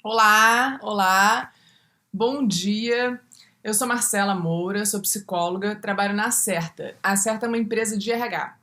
Olá, olá, bom dia. Eu sou Marcela Moura, sou psicóloga, trabalho na Acerta. A Acerta é uma empresa de RH.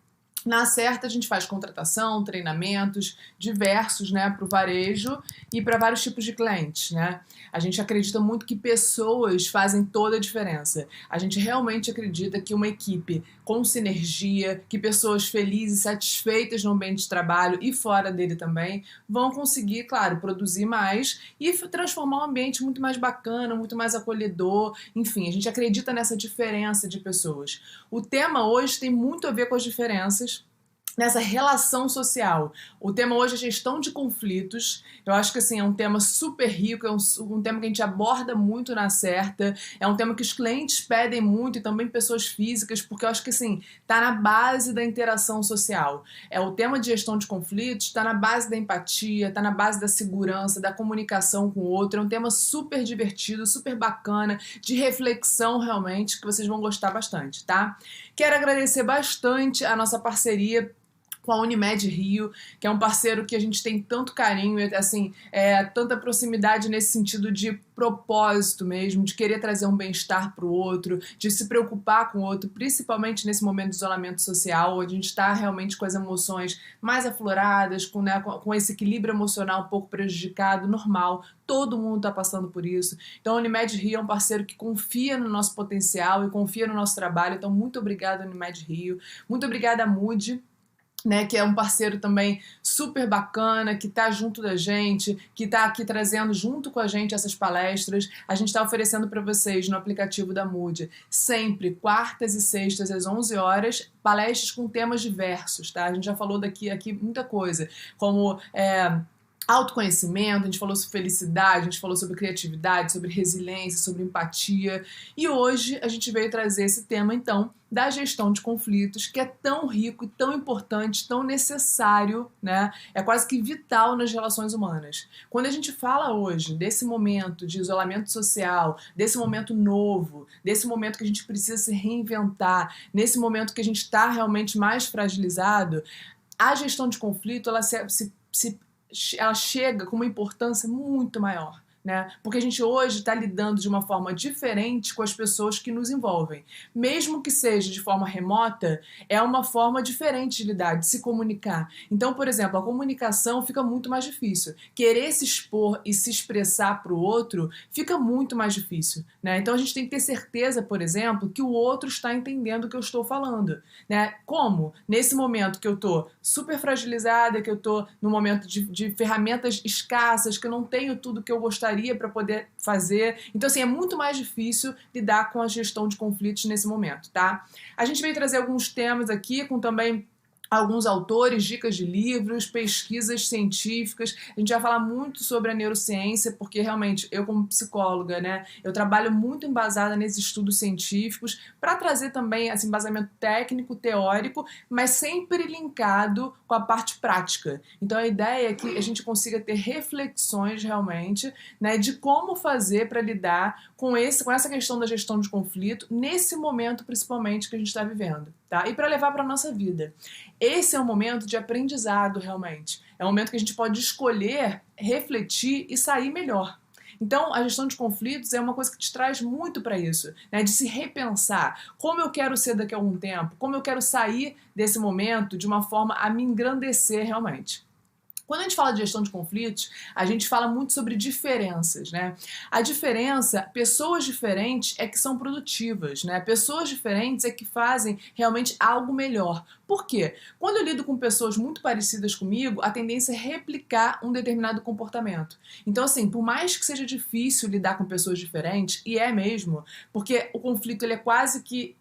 Na Acerta a gente faz contratação, treinamentos diversos, né, para o varejo e para vários tipos de clientes, né? A gente acredita muito que pessoas fazem toda a diferença. A gente realmente acredita que uma equipe com sinergia, que pessoas felizes, satisfeitas no ambiente de trabalho e fora dele também, vão conseguir, claro, produzir mais e transformar um ambiente muito mais bacana, muito mais acolhedor. Enfim, a gente acredita nessa diferença de pessoas. O tema hoje tem muito a ver com as diferenças nessa relação social. O tema hoje é gestão de conflitos. Eu acho que assim é um tema super rico, é um tema que a gente aborda muito na Certa, é um tema que os clientes pedem muito e também pessoas físicas, porque eu acho que assim tá na base da interação social. É o tema de gestão de conflitos, está na base da empatia, está na base da segurança, da comunicação com o outro. É um tema super divertido, super bacana, de reflexão realmente, que vocês vão gostar bastante, tá? Quero agradecer bastante a nossa parceria com a Unimed Rio, que é um parceiro que a gente tem tanto carinho, assim, tanta proximidade nesse sentido de propósito mesmo, de querer trazer um bem-estar para o outro, de se preocupar com o outro, principalmente nesse momento de isolamento social, onde a gente está realmente com as emoções mais afloradas, com esse equilíbrio emocional um pouco prejudicado, normal, todo mundo está passando por isso. Então a Unimed Rio é um parceiro que confia no nosso potencial e confia no nosso trabalho, então muito obrigada Unimed Rio, muito obrigada Mood, né, que é um parceiro também super bacana, que está junto da gente, que está aqui trazendo junto com a gente essas palestras. A gente está oferecendo para vocês no aplicativo da Mood, sempre, quartas e sextas, às 11 horas, palestras com temas diversos, tá? A gente já falou aqui muita coisa, como autoconhecimento, a gente falou sobre felicidade, a gente falou sobre criatividade, sobre resiliência, sobre empatia. E hoje a gente veio trazer esse tema, então, da gestão de conflitos, que é tão rico e tão importante, tão necessário, né? É quase que vital nas relações humanas. Quando a gente fala hoje desse momento de isolamento social, desse momento novo, desse momento que a gente precisa se reinventar, nesse momento que a gente está realmente mais fragilizado, a gestão de conflito, ela chega com uma importância muito maior, né? Porque a gente hoje está lidando de uma forma diferente com as pessoas que nos envolvem. Mesmo que seja de forma remota, é uma forma diferente de lidar, de se comunicar. Então, por exemplo, a comunicação fica muito mais difícil. Querer se expor e se expressar para o outro fica muito mais difícil, né? Então a gente tem que ter certeza, por exemplo, que o outro está entendendo o que eu estou falando, né? Como? Nesse momento que eu estou super fragilizada, que eu estou num momento de ferramentas escassas, que eu não tenho tudo que eu gostaria para poder fazer. Então, assim, é muito mais difícil lidar com a gestão de conflitos nesse momento, tá? A gente veio trazer alguns temas aqui, com também alguns autores, dicas de livros, pesquisas científicas. A gente vai falar muito sobre a neurociência, porque realmente eu, como psicóloga, né, eu trabalho muito embasada nesses estudos científicos para trazer também esse embasamento técnico, teórico, mas sempre linkado com a parte prática. Então a ideia é que a gente consiga ter reflexões realmente, né, de como fazer para lidar com essa questão da gestão de conflito nesse momento principalmente que a gente está vivendo, tá? E para levar para nossa vida. Esse é um momento de aprendizado, realmente. É um momento que a gente pode escolher, refletir e sair melhor. Então, a gestão de conflitos é uma coisa que te traz muito para isso, né? De se repensar como eu quero ser daqui a algum tempo, como eu quero sair desse momento de uma forma a me engrandecer realmente. Quando a gente fala de gestão de conflitos, a gente fala muito sobre diferenças, né? A diferença, pessoas diferentes é que são produtivas, né? Pessoas diferentes é que fazem realmente algo melhor. Por quê? Quando eu lido com pessoas muito parecidas comigo, a tendência é replicar um determinado comportamento. Então, assim, por mais que seja difícil lidar com pessoas diferentes, e é mesmo, porque o conflito ele é quase que,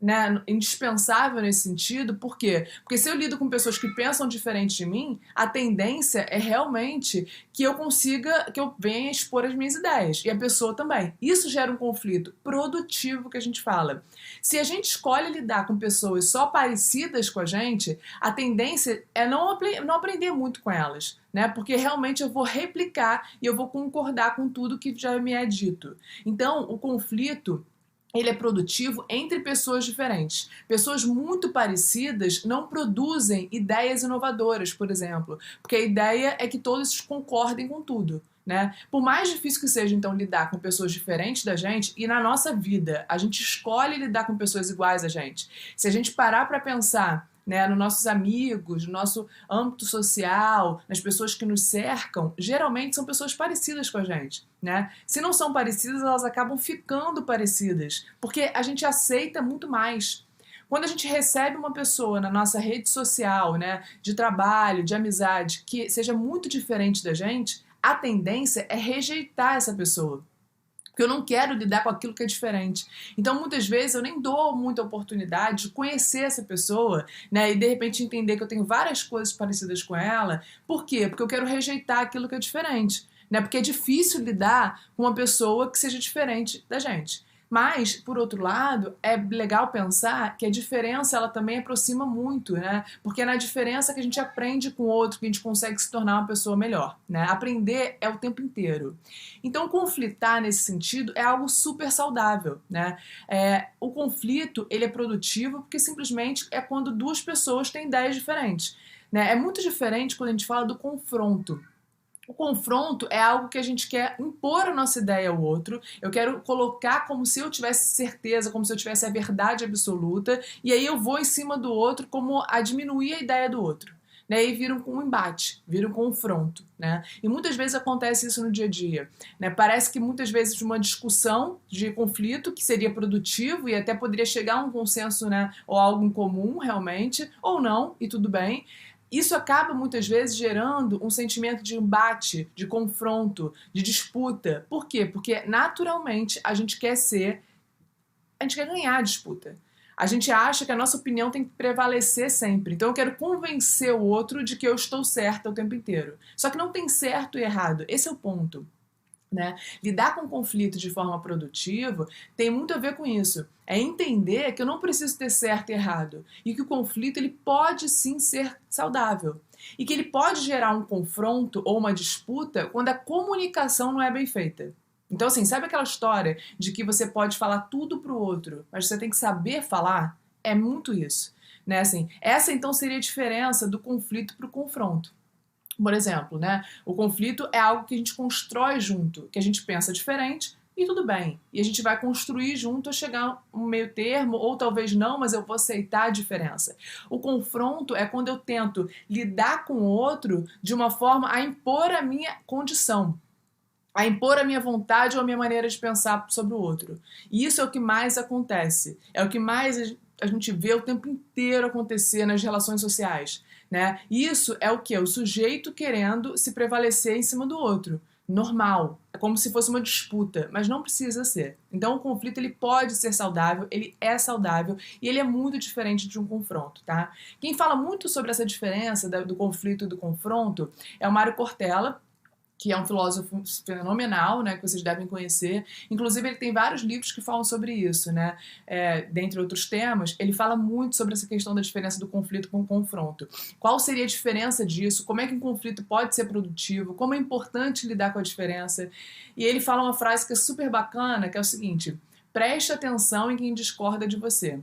né, indispensável nesse sentido. Por quê? Porque se eu lido com pessoas que pensam diferente de mim, a tendência é realmente que eu venha expor as minhas ideias, e a pessoa também. Isso gera um conflito produtivo que a gente fala. Se a gente escolhe lidar com pessoas só parecidas com a tendência é não aprender muito com elas, né? Porque realmente eu vou replicar e eu vou concordar com tudo que já me é dito. Então, o conflito ele é produtivo entre pessoas diferentes. Pessoas muito parecidas não produzem ideias inovadoras, por exemplo, porque a ideia é que todos concordem com tudo, né? Por mais difícil que seja, então, lidar com pessoas diferentes da gente, e na nossa vida a gente escolhe lidar com pessoas iguais a gente. Se a gente parar para pensar, né, nos nossos amigos, no nosso âmbito social, nas pessoas que nos cercam, geralmente são pessoas parecidas com a gente, né? Se não são parecidas, elas acabam ficando parecidas, porque a gente aceita muito mais. Quando a gente recebe uma pessoa na nossa rede social, né, de trabalho, de amizade, que seja muito diferente da gente, a tendência é rejeitar essa pessoa. Porque eu não quero lidar com aquilo que é diferente. Então, muitas vezes, eu nem dou muita oportunidade de conhecer essa pessoa, né? E, de repente, entender que eu tenho várias coisas parecidas com ela. Por quê? Porque eu quero rejeitar aquilo que é diferente, né? Porque é difícil lidar com uma pessoa que seja diferente da gente. Mas, por outro lado, é legal pensar que a diferença ela também aproxima muito, né? Porque é na diferença que a gente aprende com o outro, que a gente consegue se tornar uma pessoa melhor, né? Aprender é o tempo inteiro. Então, conflitar nesse sentido é algo super saudável, né? O conflito, ele é produtivo porque simplesmente é quando duas pessoas têm ideias diferentes, né? É muito diferente quando a gente fala do confronto. O confronto é algo que a gente quer impor a nossa ideia ao outro. Eu quero colocar como se eu tivesse certeza, como se eu tivesse a verdade absoluta, e aí eu vou em cima do outro como a diminuir a ideia do outro. Né, e vira um embate, vira um confronto, né? E muitas vezes acontece isso no dia a dia, né? Parece que muitas vezes uma discussão de conflito que seria produtivo e até poderia chegar a um consenso, né? Ou algo em comum realmente, ou não, e tudo bem. Isso acaba muitas vezes gerando um sentimento de embate, de confronto, de disputa. Por quê? Porque naturalmente a gente quer ganhar a disputa. A gente acha que a nossa opinião tem que prevalecer sempre. Então eu quero convencer o outro de que eu estou certa o tempo inteiro. Só que não tem certo e errado. Esse é o ponto. Né? Lidar com conflito de forma produtiva tem muito a ver com isso. É entender que eu não preciso ter certo e errado e que o conflito ele pode sim ser saudável e que ele pode gerar um confronto ou uma disputa quando a comunicação não é bem feita. Então, assim, sabe aquela história de que você pode falar tudo pro outro, mas você tem que saber falar? É muito isso, né? Assim, essa então seria a diferença do conflito pro confronto. Por exemplo, né, o conflito é algo que a gente constrói junto, que a gente pensa diferente e tudo bem. E a gente vai construir junto a chegar a um meio termo, ou talvez não, mas eu vou aceitar a diferença. O confronto é quando eu tento lidar com o outro de uma forma a impor a minha condição, a impor a minha vontade ou a minha maneira de pensar sobre o outro. E isso é o que mais acontece, é o que mais a gente vê o tempo inteiro acontecer nas relações sociais. Né? Isso é o que? O sujeito querendo se prevalecer em cima do outro. Normal. É como se fosse uma disputa, mas não precisa ser. Então o conflito ele pode ser saudável, ele é saudável e ele é muito diferente de um confronto, tá? Quem fala muito sobre essa diferença do conflito e do confronto é o Mário Cortella, que é um filósofo fenomenal, né, que vocês devem conhecer. Inclusive, ele tem vários livros que falam sobre isso, né? Dentre outros temas, ele fala muito sobre essa questão da diferença do conflito com o confronto. Qual seria a diferença disso? Como é que um conflito pode ser produtivo? Como é importante lidar com a diferença? E ele fala uma frase que é super bacana, que é o seguinte: preste atenção em quem discorda de você.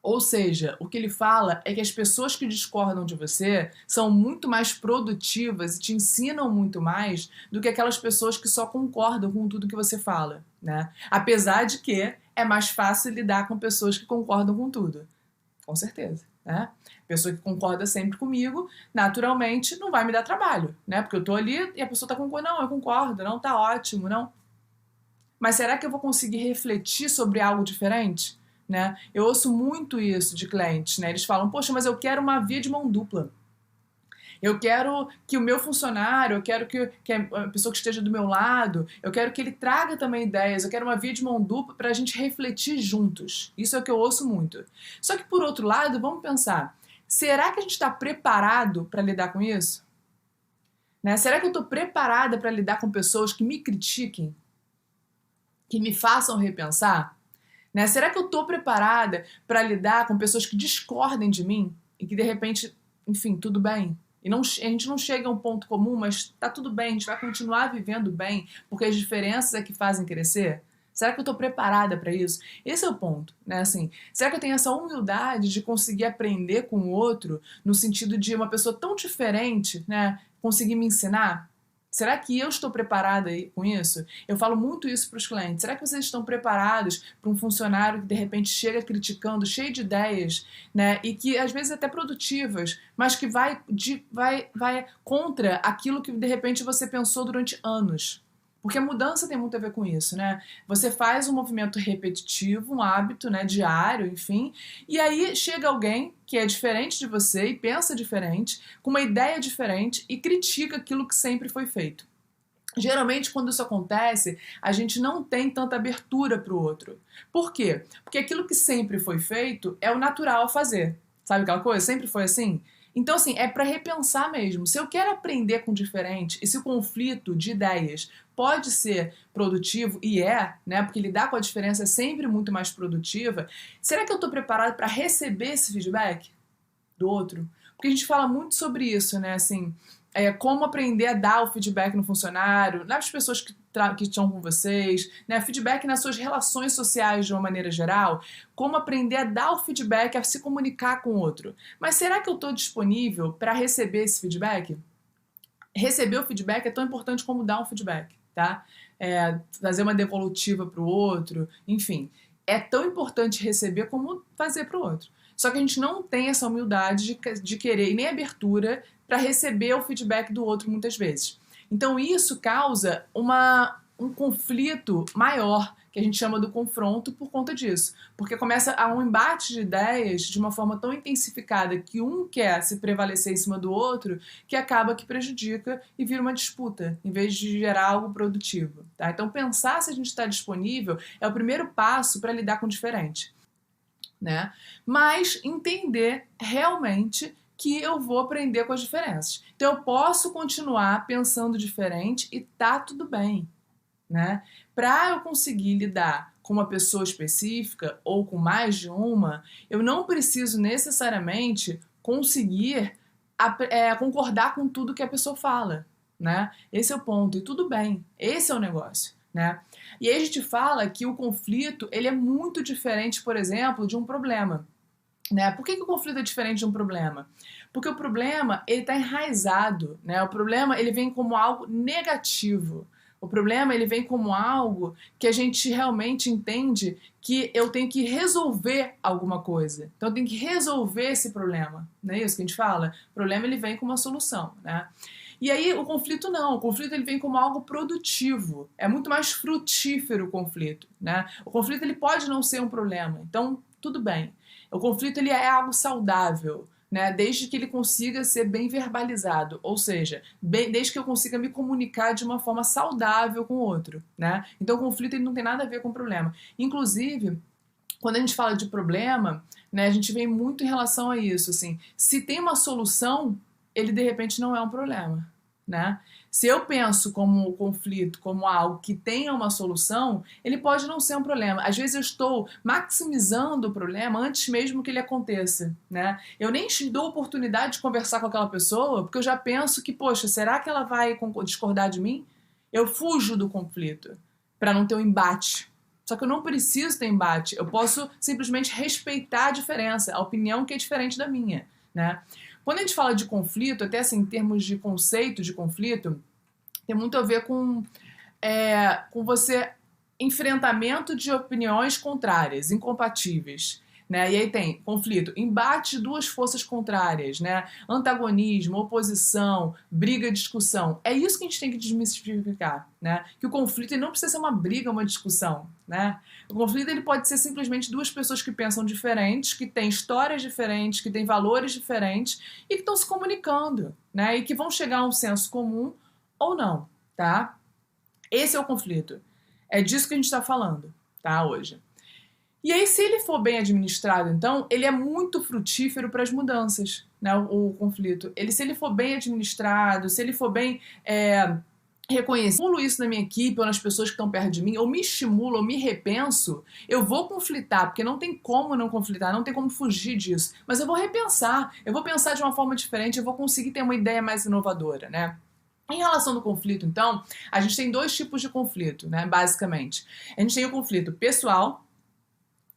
Ou seja, o que ele fala é que as pessoas que discordam de você são muito mais produtivas e te ensinam muito mais do que aquelas pessoas que só concordam com tudo que você fala, né? Apesar de que é mais fácil lidar com pessoas que concordam com tudo. Com certeza, né? Pessoa que concorda sempre comigo, naturalmente não vai me dar trabalho, né? Porque eu tô ali e a pessoa tá concordando, não, eu concordo, não, tá ótimo, não. Mas será que eu vou conseguir refletir sobre algo diferente? Né? Eu ouço muito isso de clientes, né? Eles falam, poxa, mas eu quero uma via de mão dupla. Eu quero que o meu funcionário, eu quero que a pessoa que esteja do meu lado, eu quero que ele traga também ideias, eu quero uma via de mão dupla para a gente refletir juntos. Isso é o que eu ouço muito. Só que, por outro lado, vamos pensar, será que a gente está preparado para lidar com isso? Né? Será que eu estou preparada para lidar com pessoas que me critiquem? Que me façam repensar? Né? Será que eu estou preparada para lidar com pessoas que discordem de mim e que de repente, enfim, tudo bem? E a gente não chega a um ponto comum, mas tá tudo bem, a gente vai continuar vivendo bem, porque as diferenças é que fazem crescer? Será que eu estou preparada para isso? Esse é o ponto, né? Assim, será que eu tenho essa humildade de conseguir aprender com o outro no sentido de uma pessoa tão diferente, né, conseguir me ensinar? Será que eu estou preparada com isso? Eu falo muito isso para os clientes. Será que vocês estão preparados para um funcionário que de repente chega criticando, cheio de ideias, né? E que às vezes até produtivas, mas que vai contra aquilo que de repente você pensou durante anos? Porque a mudança tem muito a ver com isso, né? Você faz um movimento repetitivo, um hábito, né, diário, enfim, e aí chega alguém que é diferente de você e pensa diferente, com uma ideia diferente e critica aquilo que sempre foi feito. Geralmente, quando isso acontece, a gente não tem tanta abertura para o outro. Por quê? Porque aquilo que sempre foi feito é o natural a fazer. Sabe aquela coisa? Sempre foi assim? Então, assim, é para repensar mesmo. Se eu quero aprender com diferente e se o conflito de ideias pode ser produtivo, e né? Porque lidar com a diferença é sempre muito mais produtiva, será que eu estou preparado para receber esse feedback do outro? Porque a gente fala muito sobre isso, né? Assim, como aprender a dar o feedback no funcionário, nas pessoas que estão com vocês, né? Feedback nas suas relações sociais de uma maneira geral, como aprender a dar o feedback, a se comunicar com o outro. Mas será que eu estou disponível para receber esse feedback? Receber o feedback é tão importante como dar um feedback, tá? Fazer uma devolutiva para o outro, enfim. É tão importante receber como fazer para o outro. Só que a gente não tem essa humildade de querer e nem abertura para receber o feedback do outro muitas vezes. Então isso causa um conflito maior, que a gente chama do confronto por conta disso. Porque começa a um embate de ideias de uma forma tão intensificada que um quer se prevalecer em cima do outro, que acaba que prejudica e vira uma disputa, em vez de gerar algo produtivo. Tá? Então pensar se a gente está disponível é o primeiro passo para lidar com o diferente. Né? Mas entender realmente que eu vou aprender com as diferenças. Então eu posso continuar pensando diferente e tá tudo bem, né? Para eu conseguir lidar com uma pessoa específica ou com mais de uma, eu não preciso necessariamente conseguir concordar com tudo que a pessoa fala, né? Esse é o ponto, e tudo bem, esse é o negócio, né? E aí a gente fala que o conflito, ele é muito diferente, por exemplo, de um problema, né? Por que o conflito é diferente de um problema? Porque o problema, ele está enraizado, né? O problema, ele vem como algo negativo. O problema, ele vem como algo que a gente realmente entende que eu tenho que resolver alguma coisa. Então eu tenho que resolver esse problema, não é isso que a gente fala? O problema, ele vem com uma solução, né? E aí o conflito não, o conflito ele vem como algo produtivo, é muito mais frutífero o conflito, né? O conflito ele pode não ser um problema, então tudo bem. O conflito ele é algo saudável, né? Desde que ele consiga ser bem verbalizado, ou seja, desde que eu consiga me comunicar de uma forma saudável com o outro, né? Então o conflito ele não tem nada a ver com o problema. Inclusive, quando a gente fala de problema, né, a gente vem muito em relação a isso, assim, se tem uma solução, ele de repente não é um problema, né? Se eu penso como o conflito como algo que tenha uma solução, ele pode não ser um problema. Às vezes eu estou maximizando o problema antes mesmo que ele aconteça, né? Eu nem te dou oportunidade de conversar com aquela pessoa, porque eu já penso que, poxa, será que ela vai discordar de mim? Eu fujo do conflito para não ter um embate. Só que eu não preciso ter embate. Eu posso simplesmente respeitar a diferença, a opinião que é diferente da minha, né? Quando a gente fala de conflito, até assim, em termos de conceito de conflito, tem muito a ver com você enfrentamento de opiniões contrárias, incompatíveis, né? E aí tem conflito, embate de duas forças contrárias, né? Antagonismo, oposição, briga, discussão. É isso que a gente tem que desmistificar, né? Que o conflito ele não precisa ser uma briga, uma discussão, né? O conflito ele pode ser simplesmente duas pessoas que pensam diferentes, que têm histórias diferentes, que têm valores diferentes e que estão se comunicando, né? E que vão chegar a um senso comum ou não, tá? Esse é o conflito. É disso que a gente está falando, tá? Hoje. E aí, se ele for bem administrado, então, ele é muito frutífero para as mudanças, né? O conflito. Se ele for bem administrado, se ele for bem reconhecido isso na minha equipe ou nas pessoas que estão perto de mim, ou me estimulo, ou me repenso, eu vou conflitar, porque não tem como não conflitar, não tem como fugir disso. Mas eu vou repensar, eu vou pensar de uma forma diferente, eu vou conseguir ter uma ideia mais inovadora, né? Em relação ao conflito, então, a gente tem dois tipos de conflito, né, basicamente. A gente tem o conflito pessoal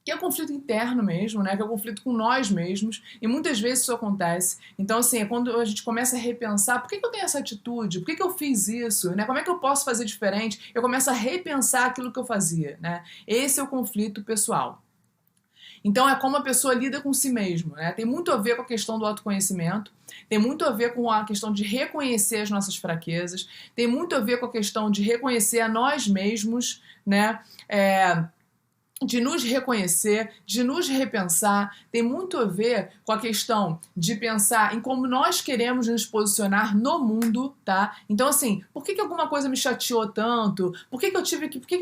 que é o conflito interno mesmo, né? Que é o conflito com nós mesmos, e muitas vezes isso acontece. Então, assim, é quando a gente começa a repensar, por que eu tenho essa atitude? Por que eu fiz isso? Né? Como é que eu posso fazer diferente? Eu começo a repensar aquilo que eu fazia, né? Esse é o conflito pessoal. Então, é como a pessoa lida com si mesma, né? Tem muito a ver com a questão do autoconhecimento, tem muito a ver com a questão de reconhecer as nossas fraquezas, tem muito a ver com a questão de reconhecer a nós mesmos, né? De nos reconhecer, de nos repensar, tem muito a ver com a questão de pensar em como nós queremos nos posicionar no mundo, tá? Então, assim, por que alguma coisa me chateou tanto? Por que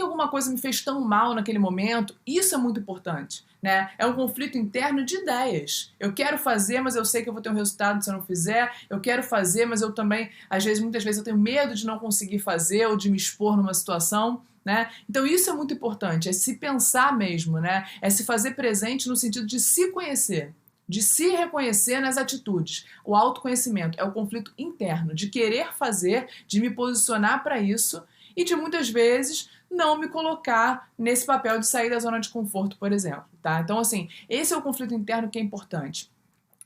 alguma coisa me fez tão mal naquele momento? Isso é muito importante, né? É um conflito interno de ideias. Eu quero fazer, mas eu sei que eu vou ter um resultado se eu não fizer. Eu quero fazer, mas eu também, muitas vezes eu tenho medo de não conseguir fazer ou de me expor numa situação. Né? Então isso é muito importante, é se pensar mesmo, né? É se fazer presente no sentido de se conhecer, de se reconhecer nas atitudes. O autoconhecimento é o conflito interno, de querer fazer, de me posicionar para isso e de muitas vezes não me colocar nesse papel de sair da zona de conforto, por exemplo. Tá? Então, assim, esse é o conflito interno que é importante.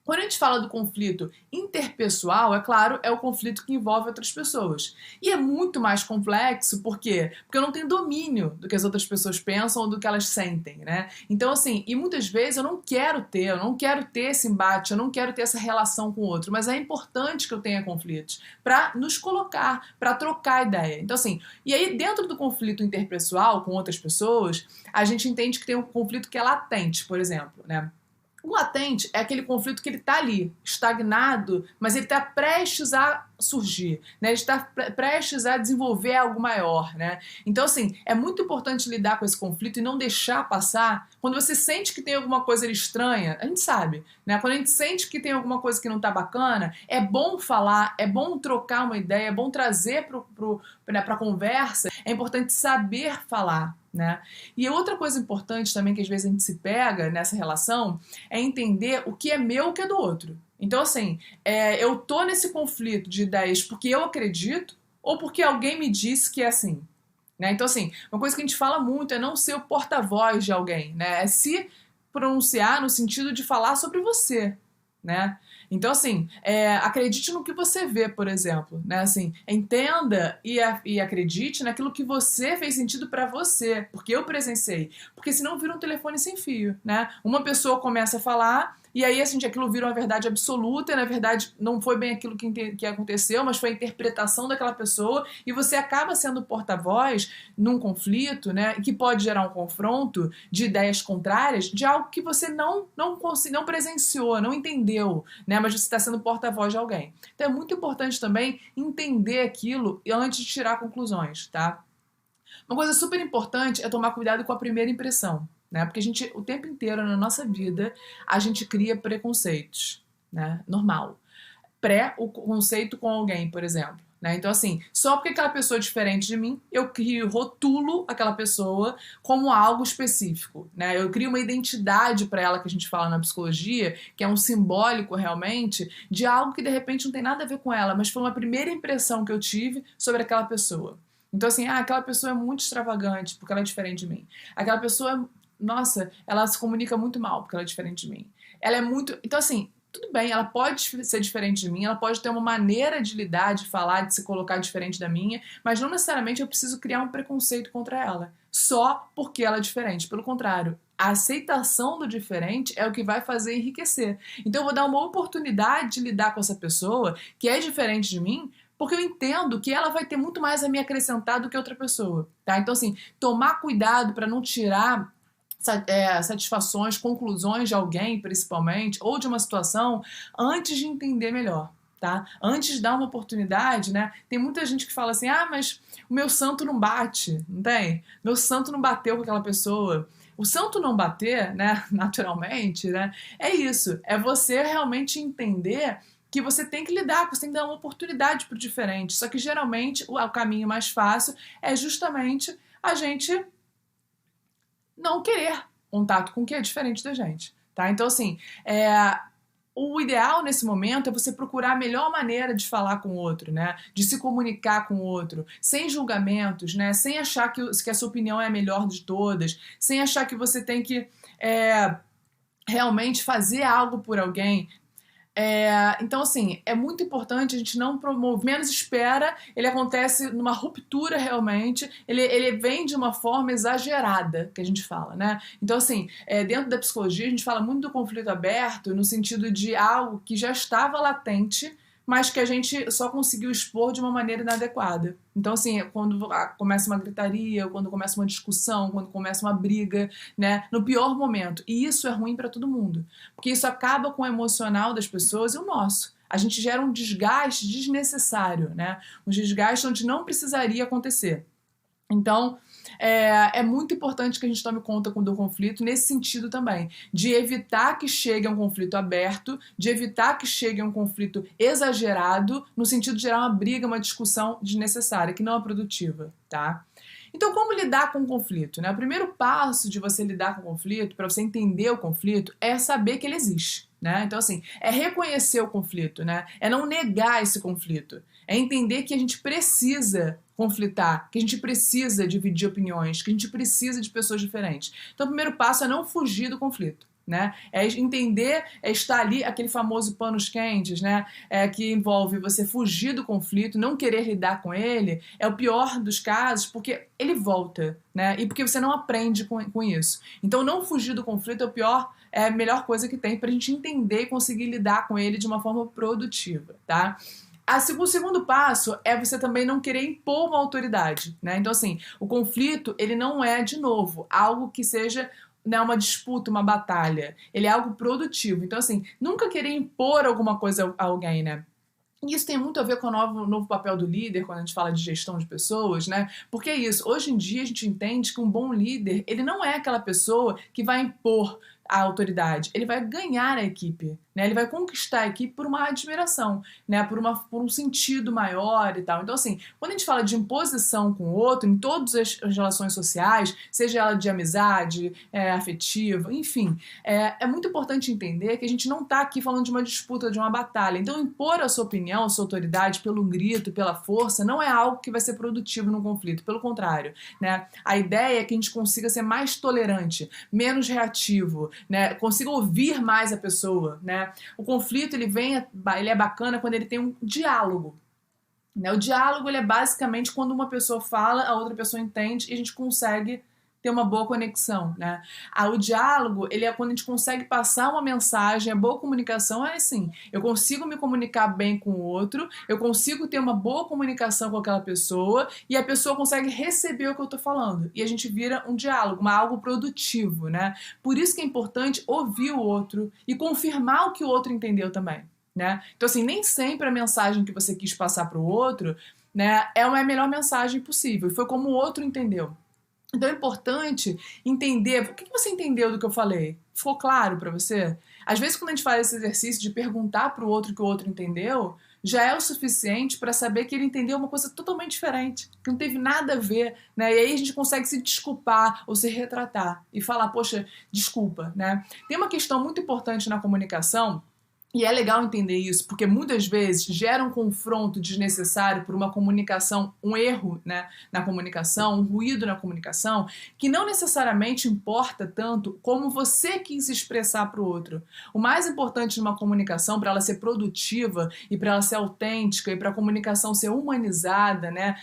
Quando a gente fala do conflito interpessoal, é claro, é o conflito que envolve outras pessoas. E é muito mais complexo, por quê? Porque eu não tenho domínio do que as outras pessoas pensam ou do que elas sentem, né? Então, assim, e muitas vezes eu não quero ter esse embate, eu não quero ter essa relação com o outro, mas é importante que eu tenha conflitos para nos colocar, para trocar ideia. Então, assim, e aí dentro do conflito interpessoal com outras pessoas, a gente entende que tem um conflito que é latente, por exemplo, né? O latente é aquele conflito que ele está ali, estagnado, mas ele está prestes a surgir, né? Ele está prestes a desenvolver algo maior, né? Então, assim, é muito importante lidar com esse conflito e não deixar passar. Quando você sente que tem alguma coisa ali estranha, a gente sabe, né? Quando a gente sente que tem alguma coisa que não está bacana, é bom falar, é bom trocar uma ideia, é bom trazer para a conversa, é importante saber falar, né? E outra coisa importante também que às vezes a gente se pega nessa relação é entender o que é meu e o que é do outro. Então, assim, eu tô nesse conflito de ideias porque eu acredito ou porque alguém me disse que é assim. Né? Então, assim, uma coisa que a gente fala muito é não ser o porta-voz de alguém, né? É se pronunciar no sentido de falar sobre você, né? Então, assim, acredite no que você vê, por exemplo, né? Assim, entenda e acredite naquilo que você fez sentido pra você, porque eu presenciei. Porque senão vira um telefone sem fio, né? Uma pessoa começa a falar e aí, assim, aquilo vira uma verdade absoluta e, na verdade, não foi bem aquilo que aconteceu, mas foi a interpretação daquela pessoa e você acaba sendo porta-voz num conflito, né? Que pode gerar um confronto de ideias contrárias de algo que você não presenciou, não entendeu, né? Mas você está sendo porta-voz de alguém. Então é muito importante também entender aquilo antes de tirar conclusões, tá? Uma coisa super importante é tomar cuidado com a primeira impressão, né? Porque a gente, o tempo inteiro na nossa vida, a gente cria preconceitos, né? Normal. O conceito com alguém, por exemplo. Né? Então, assim, só porque aquela pessoa é diferente de mim, eu rotulo aquela pessoa como algo específico. Né? Eu crio uma identidade para ela, que a gente fala na psicologia, que é um simbólico realmente, de algo que de repente não tem nada a ver com ela, mas foi uma primeira impressão que eu tive sobre aquela pessoa. Então, assim, aquela pessoa é muito extravagante porque ela é diferente de mim. Aquela pessoa, nossa, ela se comunica muito mal porque ela é diferente de mim. Ela é muito. Então, assim, tudo bem, ela pode ser diferente de mim, ela pode ter uma maneira de lidar, de falar, de se colocar diferente da minha, mas não necessariamente eu preciso criar um preconceito contra ela, só porque ela é diferente. Pelo contrário, a aceitação do diferente é o que vai fazer enriquecer. Então eu vou dar uma oportunidade de lidar com essa pessoa que é diferente de mim, porque eu entendo que ela vai ter muito mais a me acrescentar do que outra pessoa, tá? Então, assim, tomar cuidado para não tirar satisfações, conclusões de alguém, principalmente, ou de uma situação, antes de entender melhor, tá? Antes de dar uma oportunidade, né? Tem muita gente que fala assim, mas o meu santo não bate, não tem? Meu santo não bateu com aquela pessoa. O santo não bater, né, naturalmente, né, é isso, é você realmente entender que você tem que lidar, que você tem que dar uma oportunidade para o diferente. Só que geralmente o caminho mais fácil é justamente a gente não querer contato com o que é diferente da gente, tá? Então, assim, o ideal nesse momento é você procurar a melhor maneira de falar com o outro, né? De se comunicar com o outro, sem julgamentos, né? Sem achar que a sua opinião é a melhor de todas, sem achar que você tem que realmente fazer algo por alguém. Então, assim, é muito importante a gente não promover. Menos espera, ele acontece numa ruptura realmente, ele vem de uma forma exagerada, que a gente fala, né? Então, assim, dentro da psicologia, a gente fala muito do conflito aberto no sentido de algo que já estava latente, mas que a gente só conseguiu expor de uma maneira inadequada. Então, assim, quando começa uma gritaria, quando começa uma discussão, quando começa uma briga, né, no pior momento. E isso é ruim para todo mundo, porque isso acaba com o emocional das pessoas e o nosso. A gente gera um desgaste desnecessário, né? Um desgaste onde não precisaria acontecer. Então, é muito importante que a gente tome conta do conflito nesse sentido também, de evitar que chegue a um conflito aberto, de evitar que chegue a um conflito exagerado, no sentido de gerar uma briga, uma discussão desnecessária, que não é produtiva, tá? Então, como lidar com o conflito, né? O primeiro passo de você lidar com o conflito, para você entender o conflito, é saber que ele existe, né? Então, assim, é reconhecer o conflito, né? É não negar esse conflito. É entender que a gente precisa conflitar, que a gente precisa dividir opiniões, que a gente precisa de pessoas diferentes. Então, o primeiro passo é não fugir do conflito, né? É entender, é estar ali, aquele famoso panos quentes, né? Que envolve você fugir do conflito, não querer lidar com ele, é o pior dos casos, porque ele volta, né? E porque você não aprende com isso. Então, não fugir do conflito é a melhor coisa que tem pra gente entender e conseguir lidar com ele de uma forma produtiva, tá? O segundo passo é você também não querer impor uma autoridade, né? Então, assim, o conflito, ele não é, de novo, algo que seja, né, uma disputa, uma batalha. Ele é algo produtivo. Então, assim, nunca querer impor alguma coisa a alguém, né? E isso tem muito a ver com o novo papel do líder, quando a gente fala de gestão de pessoas, né? Porque é isso, hoje em dia a gente entende que um bom líder, ele não é aquela pessoa que vai impor a autoridade, ele vai ganhar a equipe, né? Ele vai conquistar a equipe por uma admiração, né? Por um sentido maior e tal. Então, assim, quando a gente fala de imposição com o outro, em todas as relações sociais, seja ela de amizade, afetiva, enfim, é muito importante entender que a gente não está aqui falando de uma disputa, de uma batalha. Então, impor a sua opinião, a sua autoridade pelo grito, pela força, não é algo que vai ser produtivo no conflito, pelo contrário, né? A ideia é que a gente consiga ser mais tolerante, menos reativo, né? Consiga ouvir mais a pessoa, né? O conflito ele é bacana quando ele tem um diálogo, né? O diálogo ele é basicamente quando uma pessoa fala, a outra pessoa entende e a gente consegue ter uma boa conexão, né? O diálogo, ele é quando a gente consegue passar uma mensagem, a boa comunicação é assim, eu consigo me comunicar bem com o outro, eu consigo ter uma boa comunicação com aquela pessoa e a pessoa consegue receber o que eu tô falando. E a gente vira um diálogo, algo produtivo, né? Por isso que é importante ouvir o outro e confirmar o que o outro entendeu também, né? Então, assim, nem sempre a mensagem que você quis passar para o outro, né, é a melhor mensagem possível. Foi como o outro entendeu. Então é importante entender, o que você entendeu do que eu falei? Ficou claro para você? Às vezes quando a gente faz esse exercício de perguntar para o outro o que o outro entendeu, já é o suficiente para saber que ele entendeu uma coisa totalmente diferente, que não teve nada a ver, né? E aí a gente consegue se desculpar ou se retratar e falar, poxa, desculpa, né? Tem uma questão muito importante na comunicação. E é legal entender isso, porque muitas vezes gera um confronto desnecessário por uma comunicação, um erro, né, na comunicação, um ruído na comunicação, que não necessariamente importa tanto como você quis expressar para o outro. O mais importante numa comunicação, para ela ser produtiva e para ela ser autêntica e para a comunicação ser humanizada, né,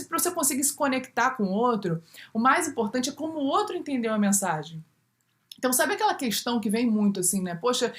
para você conseguir se conectar com o outro, o mais importante é como o outro entendeu a mensagem. Então, sabe aquela questão que vem muito assim, né? Poxa,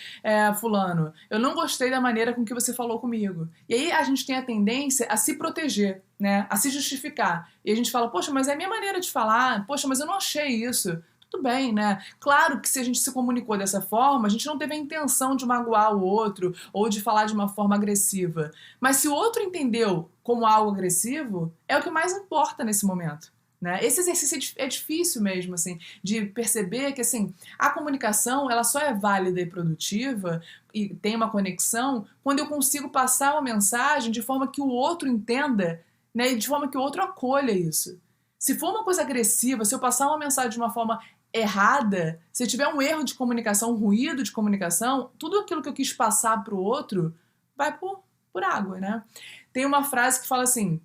fulano, eu não gostei da maneira com que você falou comigo. E aí a gente tem a tendência a se proteger, né? A se justificar. E a gente fala, poxa, mas é a minha maneira de falar. Poxa, mas eu não achei isso. Tudo bem, né? Claro que se a gente se comunicou dessa forma, a gente não teve a intenção de magoar o outro ou de falar de uma forma agressiva. Mas se o outro entendeu como algo agressivo, é o que mais importa nesse momento. Né? Esse exercício é difícil mesmo, assim, de perceber que assim, a comunicação ela só é válida e produtiva e tem uma conexão quando eu consigo passar uma mensagem de forma que o outro entenda, né, e de forma que o outro acolha isso. Se for uma coisa agressiva, se eu passar uma mensagem de uma forma errada, se tiver um erro de comunicação, um ruído de comunicação, tudo aquilo que eu quis passar para o outro vai por água, né? Tem uma frase que fala assim,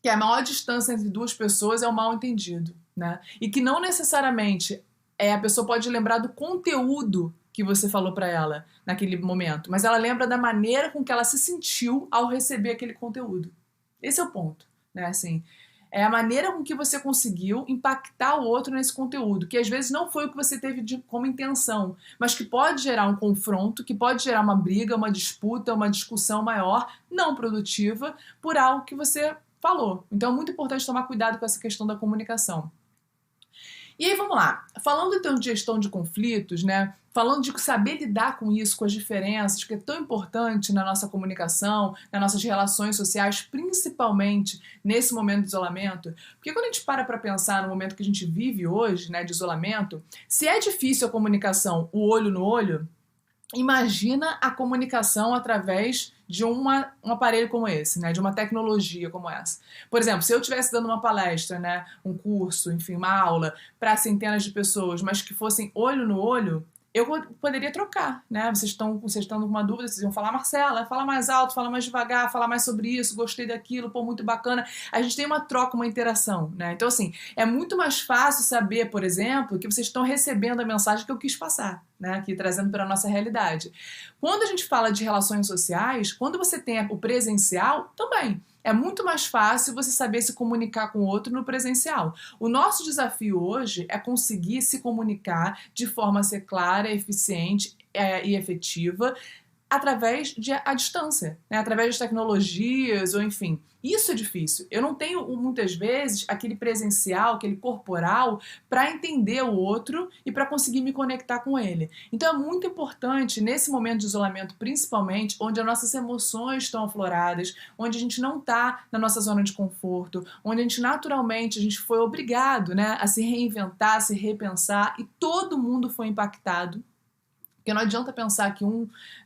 que a maior distância entre duas pessoas é o mal-entendido, né? E que não necessariamente a pessoa pode lembrar do conteúdo que você falou para ela naquele momento, mas ela lembra da maneira com que ela se sentiu ao receber aquele conteúdo. Esse é o ponto, né? Assim, é a maneira com que você conseguiu impactar o outro nesse conteúdo, que às vezes não foi o que você teve como intenção, mas que pode gerar um confronto, que pode gerar uma briga, uma disputa, uma discussão maior, não produtiva, por algo que você falou. Então é muito importante tomar cuidado com essa questão da comunicação. E aí vamos lá, falando então de gestão de conflitos, né? Falando de saber lidar com isso, com as diferenças, que é tão importante na nossa comunicação, nas nossas relações sociais, principalmente nesse momento de isolamento. Porque quando a gente para pensar no momento que a gente vive hoje, né, de isolamento, se é difícil a comunicação, o olho no olho, imagina a comunicação através de um aparelho como esse, né? De uma tecnologia como essa. Por exemplo, se eu estivesse dando uma palestra, né? Um curso, enfim, uma aula para centenas de pessoas, mas que fossem olho no olho, eu poderia trocar, né? Vocês estão com uma dúvida, vocês iam falar, Marcela, fala mais alto, fala mais devagar, fala mais sobre isso, gostei daquilo, pô, muito bacana. A gente tem uma troca, uma interação, né? Então, assim, é muito mais fácil saber, por exemplo, que vocês estão recebendo a mensagem que eu quis passar, né? Aqui trazendo para a nossa realidade. Quando a gente fala de relações sociais, quando você tem o presencial, também. É muito mais fácil você saber se comunicar com o outro no presencial. O nosso desafio hoje é conseguir se comunicar de forma a ser clara, eficiente e efetiva através à distância, né? Através das tecnologias, ou enfim. Isso é difícil. Eu não tenho, muitas vezes, aquele presencial, aquele corporal, para entender o outro e para conseguir me conectar com ele. Então é muito importante, nesse momento de isolamento, principalmente, onde as nossas emoções estão afloradas, onde a gente não está na nossa zona de conforto, onde a gente naturalmente a gente foi obrigado, né, a se reinventar, a se repensar, e todo mundo foi impactado. Porque não adianta pensar que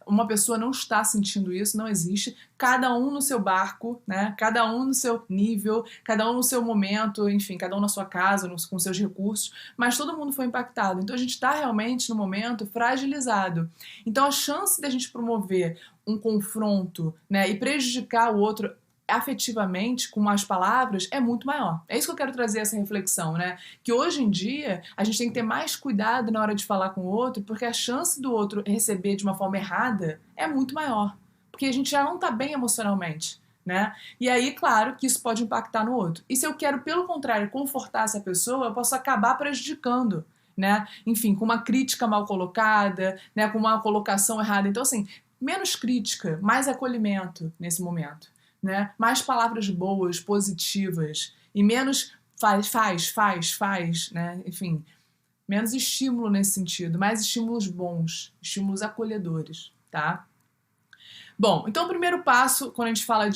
uma pessoa não está sentindo isso, não existe. Cada um no seu barco, né? Cada um no seu nível, cada um no seu momento, enfim, cada um na sua casa, com seus recursos, mas todo mundo foi impactado. Então a gente está realmente, no momento, fragilizado. Então a chance de a gente promover um confronto, né, e prejudicar o outro afetivamente, com mais palavras, é muito maior. É isso que eu quero trazer, essa reflexão, né? Que hoje em dia a gente tem que ter mais cuidado na hora de falar com o outro, porque a chance do outro receber de uma forma errada é muito maior. Porque a gente já não tá bem emocionalmente, né? E aí, claro, que isso pode impactar no outro. E se eu quero, pelo contrário, confortar essa pessoa, eu posso acabar prejudicando, né? Enfim, com uma crítica mal colocada, né? Com uma colocação errada. Então, assim, menos crítica, mais acolhimento nesse momento. Né? Mais palavras boas, positivas, e menos faz, né? Enfim, menos estímulo nesse sentido, mais estímulos bons, estímulos acolhedores, tá? Bom, então o primeiro passo, quando a gente fala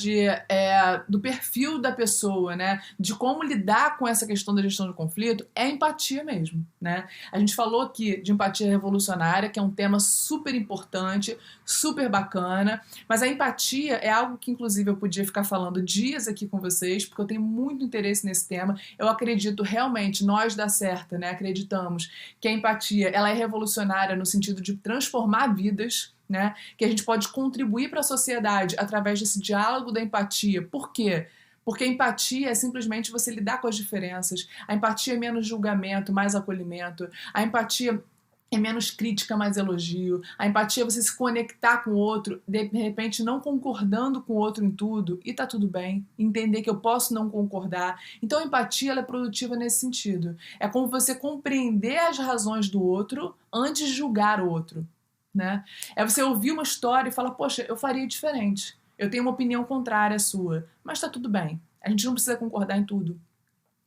do perfil da pessoa, né, de como lidar com essa questão da gestão do conflito, é empatia mesmo, né? A gente falou aqui de empatia revolucionária, que é um tema super importante, super bacana, mas a empatia é algo que, inclusive, eu podia ficar falando dias aqui com vocês, porque eu tenho muito interesse nesse tema. Eu acredito realmente, nós da Certa, né, acreditamos que a empatia, ela é revolucionária no sentido de transformar vidas, né? Que a gente pode contribuir para a sociedade através desse diálogo da empatia. Por quê? Porque a empatia é simplesmente você lidar com as diferenças. A empatia é menos julgamento, mais acolhimento. A empatia é menos crítica, mais elogio. A empatia é você se conectar com o outro, de repente não concordando com o outro em tudo, e tá tudo bem. Entender que eu posso não concordar. Então a empatia, ela é produtiva nesse sentido. É como você compreender as razões do outro antes de julgar o outro. Né? É você ouvir uma história e falar, poxa, eu faria diferente. Eu tenho uma opinião contrária à sua, mas tá tudo bem. A gente não precisa concordar em tudo.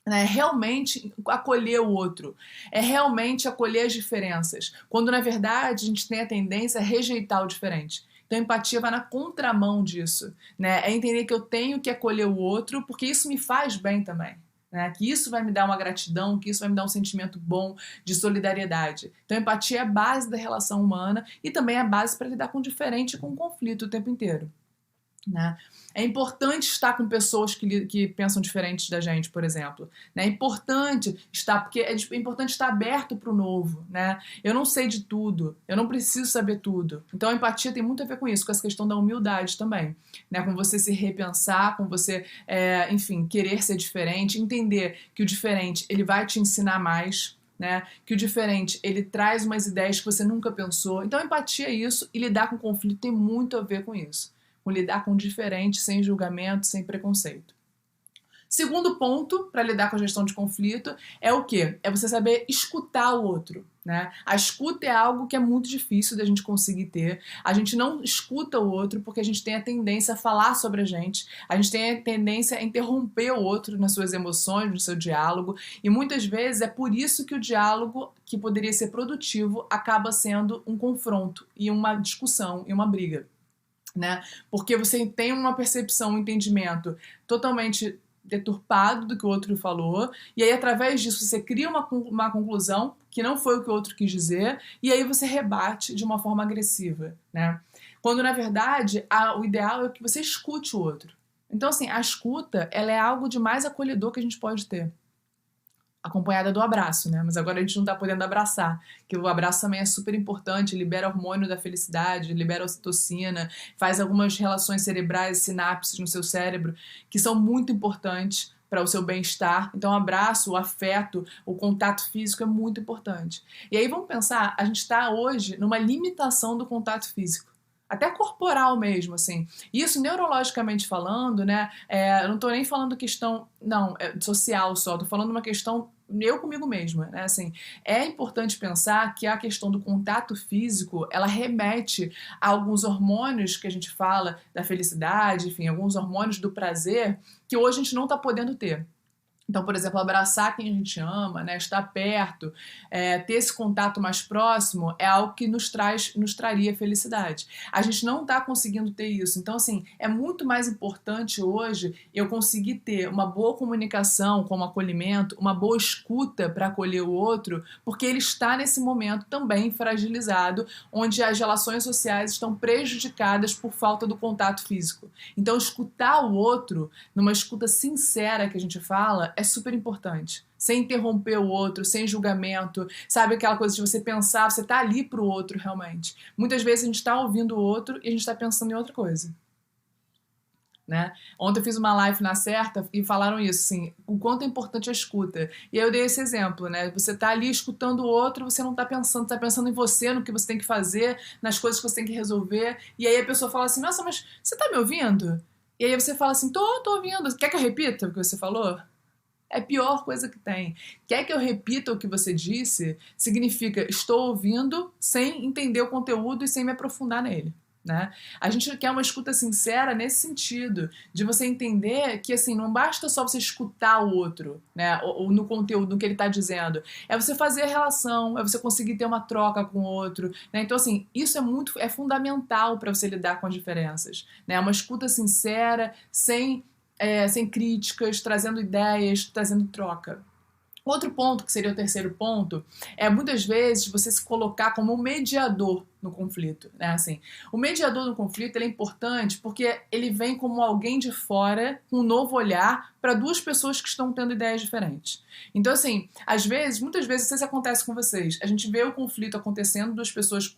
É realmente acolher o outro. É realmente acolher as diferenças. Quando, na verdade, a gente tem a tendência a rejeitar o diferente. Então, a empatia vai na contramão disso. Né? É entender que eu tenho que acolher o outro, porque isso me faz bem também. Né? Que isso vai me dar uma gratidão, que isso vai me dar um sentimento bom de solidariedade. Então, a empatia é a base da relação humana e também é a base para lidar com o diferente e com o conflito o tempo inteiro. né? É importante estar com pessoas que pensam diferentes da gente, por exemplo, né? É importante estar, porque é importante estar aberto para o novo, né? Eu não sei de tudo, eu não preciso saber tudo. Então a empatia tem muito a ver com isso, com essa questão da humildade também, né? Com você se repensar, com você, enfim, querer ser diferente, entender que o diferente ele vai te ensinar mais, né? Que o diferente ele traz umas ideias que você nunca pensou. Então empatia é isso, e lidar com conflito tem muito a ver com isso, com lidar com o diferente, sem julgamento, sem preconceito. Segundo ponto para lidar com a gestão de conflito é o quê? É você saber escutar o outro, né? A escuta é algo que é muito difícil da gente conseguir ter. A gente não escuta o outro porque a gente tem a tendência a falar sobre a gente tem a tendência a interromper o outro nas suas emoções, no seu diálogo, e muitas vezes é por isso que o diálogo, que poderia ser produtivo, acaba sendo um confronto e uma discussão e uma briga, né? Porque você tem uma percepção, um entendimento totalmente deturpado do que o outro falou, e aí através disso você cria uma conclusão que não foi o que o outro quis dizer, e aí você rebate de uma forma agressiva, né? Quando na verdade o ideal é que você escute o outro. Então assim, a escuta, ela é algo de mais acolhedor que a gente pode ter, acompanhada do abraço, né? Mas agora a gente não tá podendo abraçar, que o abraço também é super importante, libera hormônio da felicidade, libera ocitocina, faz algumas relações cerebrais, sinapses no seu cérebro, que são muito importantes para o seu bem-estar. Então o abraço, o afeto, o contato físico é muito importante. E aí vamos pensar, a gente está hoje numa limitação do contato físico, até corporal mesmo, assim. Isso neurologicamente falando, né? Eu não tô nem falando questão, não, social só, tô falando uma questão eu comigo mesma, né? Assim, é importante pensar que a questão do contato físico, ela remete a alguns hormônios que a gente fala da felicidade, enfim, alguns hormônios do prazer que hoje a gente não tá podendo ter. Então, por exemplo, abraçar quem a gente ama, né, estar perto, ter esse contato mais próximo é algo que nos traria felicidade. A gente não está conseguindo ter isso. Então, assim, é muito mais importante hoje eu conseguir ter uma boa comunicação como acolhimento, uma boa escuta para acolher o outro, porque ele está nesse momento também fragilizado, onde as relações sociais estão prejudicadas por falta do contato físico. Então, escutar o outro, numa escuta sincera que a gente fala, é super importante. Sem interromper o outro, sem julgamento, sabe aquela coisa de você pensar, você tá ali pro outro realmente. Muitas vezes a gente tá ouvindo o outro e a gente tá pensando em outra coisa, né? Ontem eu fiz uma live na Certa e falaram isso, assim, o quanto é importante a escuta. E aí eu dei esse exemplo, né? Você tá ali escutando o outro, você não tá pensando, tá pensando em você, no que você tem que fazer, nas coisas que você tem que resolver. E aí a pessoa fala assim, nossa, mas você tá me ouvindo? E aí você fala assim, tô ouvindo. Quer que eu repita o que você falou? É a pior coisa que tem. Quer que eu repita o que você disse? Significa estou ouvindo sem entender o conteúdo e sem me aprofundar nele, né? A gente quer uma escuta sincera nesse sentido, de você entender que assim, não basta só você escutar o outro, né? Ou no conteúdo, no que ele está dizendo. É você fazer a relação, é você conseguir ter uma troca com o outro, né? Então assim, isso é fundamental para você lidar com as diferenças, né? Uma escuta sincera, sem críticas, trazendo ideias, trazendo troca. Outro ponto, que seria o terceiro ponto, é muitas vezes você se colocar como um mediador no conflito, né? Assim, o mediador no conflito ele é importante porque ele vem como alguém de fora, com um novo olhar para duas pessoas que estão tendo ideias diferentes. Então, assim, muitas vezes isso acontece com vocês. A gente vê o conflito acontecendo, duas pessoas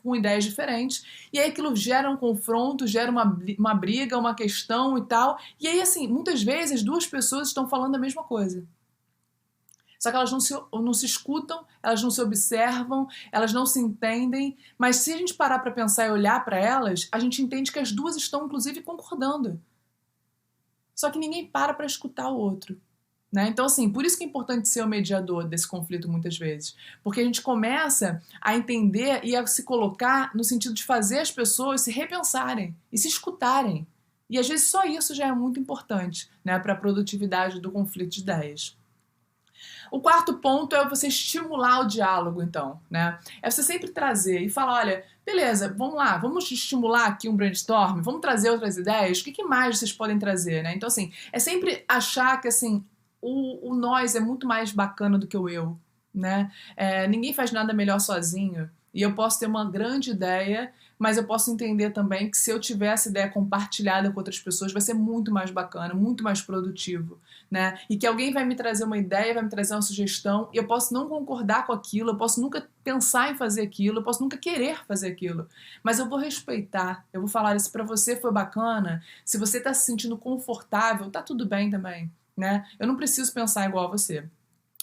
com ideias diferentes, e aí aquilo gera um confronto, gera uma briga, uma questão e tal. E aí, assim, muitas vezes as duas pessoas estão falando a mesma coisa. Só que elas não se escutam, elas não se observam, elas não se entendem, mas se a gente parar para pensar e olhar para elas, a gente entende que as duas estão, inclusive, concordando. Só que ninguém para escutar o outro, né? Então, assim, por isso que é importante ser o mediador desse conflito muitas vezes. Porque a gente começa a entender e a se colocar no sentido de fazer as pessoas se repensarem e se escutarem. E às vezes só isso já é muito importante, né, para a produtividade do conflito de ideias. O quarto ponto é você estimular o diálogo, então, né? É você sempre trazer e falar, olha, beleza, vamos lá, vamos estimular aqui um brainstorm, vamos trazer outras ideias, o que mais vocês podem trazer, né? Então, assim, é sempre achar que, assim, o nós é muito mais bacana do que o eu, né? Ninguém faz nada melhor sozinho. E eu posso ter uma grande ideia, mas eu posso entender também que se eu tiver essa ideia compartilhada com outras pessoas, vai ser muito mais bacana, muito mais produtivo, né? E que alguém vai me trazer uma ideia, vai me trazer uma sugestão, e eu posso não concordar com aquilo, eu posso nunca pensar em fazer aquilo, eu posso nunca querer fazer aquilo, mas eu vou respeitar, eu vou falar, se pra você foi bacana, se você tá se sentindo confortável, tá tudo bem também, né? Eu não preciso pensar igual a você.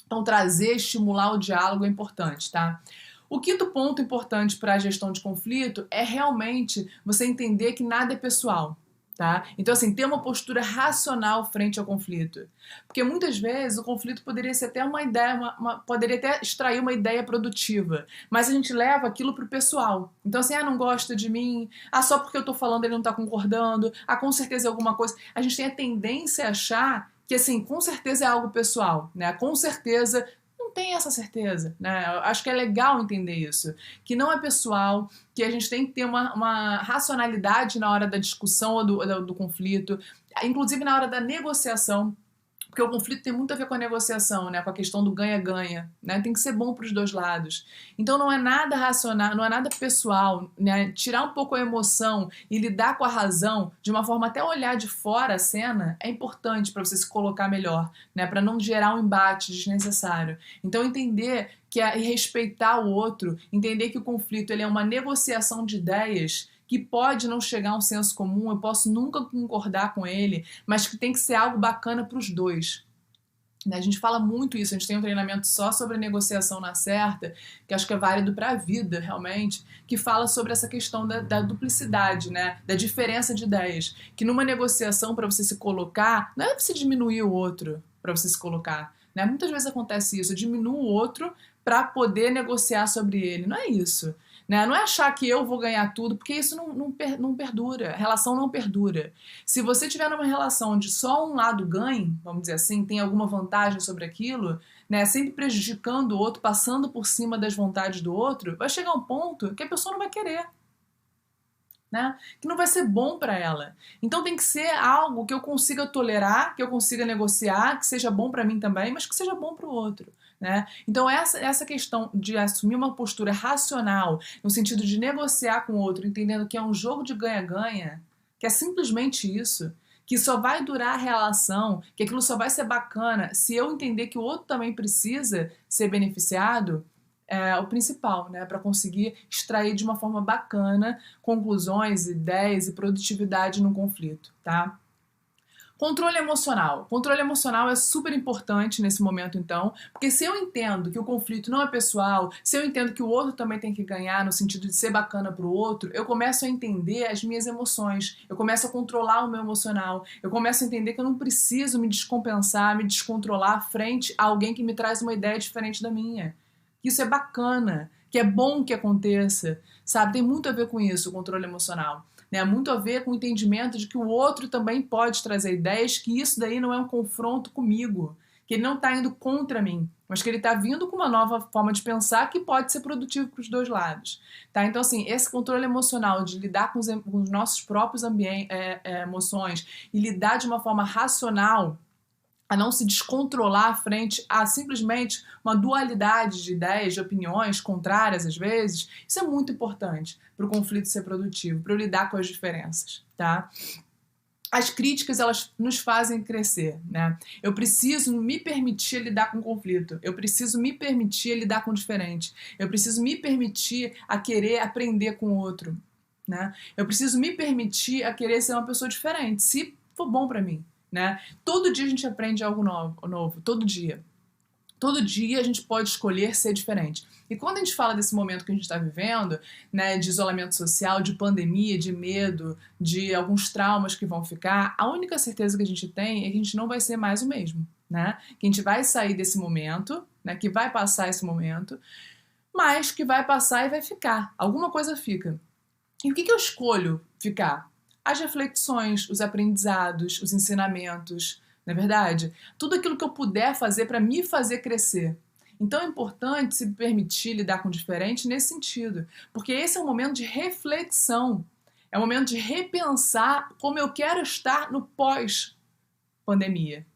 Então, trazer, estimular o diálogo é importante, tá? O quinto ponto importante para a gestão de conflito é realmente você entender que nada é pessoal, tá? Então, assim, ter uma postura racional frente ao conflito. Porque muitas vezes o conflito poderia ser até uma ideia, poderia até extrair uma ideia produtiva, mas a gente leva aquilo pro pessoal. Então, assim, não gosta de mim, só porque eu tô falando ele não tá concordando, com certeza é alguma coisa. A gente tem a tendência a achar que, assim, com certeza é algo pessoal, né? Com certeza não tem essa certeza, né? Eu acho que é legal entender isso, que não é pessoal, que a gente tem que ter uma racionalidade na hora da discussão ou do conflito, inclusive na hora da negociação. Porque o conflito tem muito a ver com a negociação, né? Com a questão do ganha-ganha, né? Tem que ser bom para os dois lados. Então não é nada racional, não é nada pessoal, né? Tirar um pouco a emoção e lidar com a razão de uma forma até olhar de fora a cena é importante para você se colocar melhor, né? Para não gerar um embate desnecessário. Então entender e respeitar o outro, entender que o conflito ele é uma negociação de ideias que pode não chegar a um senso comum, eu posso nunca concordar com ele, mas que tem que ser algo bacana para os dois. A gente fala muito isso, a gente tem um treinamento só sobre negociação na certa, que acho que é válido para a vida, realmente, que fala sobre essa questão da duplicidade, né? Da diferença de ideias. Que numa negociação, para você se colocar, não é você diminuir o outro para você se colocar. Né? Muitas vezes acontece isso, eu diminuo o outro para poder negociar sobre ele. Não é isso. Né? Não é achar que eu vou ganhar tudo, porque isso não perdura, a relação não perdura. Se você tiver numa relação onde só um lado ganha, vamos dizer assim, tem alguma vantagem sobre aquilo, né, sempre prejudicando o outro, passando por cima das vontades do outro, vai chegar um ponto que a pessoa não vai querer. Né? Que não vai ser bom para ela. Então tem que ser algo que eu consiga tolerar, que eu consiga negociar, que seja bom para mim também, mas que seja bom para o outro. Né? Então essa questão de assumir uma postura racional, no sentido de negociar com o outro, entendendo que é um jogo de ganha-ganha, que é simplesmente isso, que só vai durar a relação, que aquilo só vai ser bacana se eu entender que o outro também precisa ser beneficiado, é o principal, né? Para conseguir extrair de uma forma bacana conclusões, ideias e produtividade no conflito, tá? Controle emocional. Controle emocional é super importante nesse momento, então, porque se eu entendo que o conflito não é pessoal, se eu entendo que o outro também tem que ganhar no sentido de ser bacana pro outro, eu começo a entender as minhas emoções, eu começo a controlar o meu emocional, eu começo a entender que eu não preciso me descompensar, me descontrolar frente a alguém que me traz uma ideia diferente da minha. Que isso é bacana, que é bom que aconteça, sabe? Tem muito a ver com isso, o controle emocional. Né, muito a ver com o entendimento de que o outro também pode trazer ideias, que isso daí não é um confronto comigo, que ele não está indo contra mim, mas que ele está vindo com uma nova forma de pensar que pode ser produtivo para os dois lados. Tá? Então, assim, esse controle emocional de lidar com os nossos próprios emoções e lidar de uma forma racional, a não se descontrolar frente a simplesmente uma dualidade de ideias, de opiniões contrárias às vezes, isso é muito importante para o conflito ser produtivo, para eu lidar com as diferenças, tá? As críticas, elas nos fazem crescer, né? Eu preciso me permitir lidar com conflito, eu preciso me permitir lidar com o diferente, eu preciso me permitir a querer aprender com o outro, né? Eu preciso me permitir a querer ser uma pessoa diferente, se for bom para mim. Né? Todo dia a gente aprende algo novo, todo dia. Todo dia a gente pode escolher ser diferente. E quando a gente fala desse momento que a gente está vivendo, né, de isolamento social, de pandemia, de medo, de alguns traumas que vão ficar, a única certeza que a gente tem é que a gente não vai ser mais o mesmo. Né? Que a gente vai sair desse momento, né, que vai passar esse momento, mas que vai passar e vai ficar. Alguma coisa fica. E o que eu escolho ficar? As reflexões, os aprendizados, os ensinamentos, não é verdade? Tudo aquilo que eu puder fazer para me fazer crescer. Então é importante se permitir lidar com o diferente nesse sentido, porque esse é um momento de reflexão, é um momento de repensar como eu quero estar no pós-pandemia.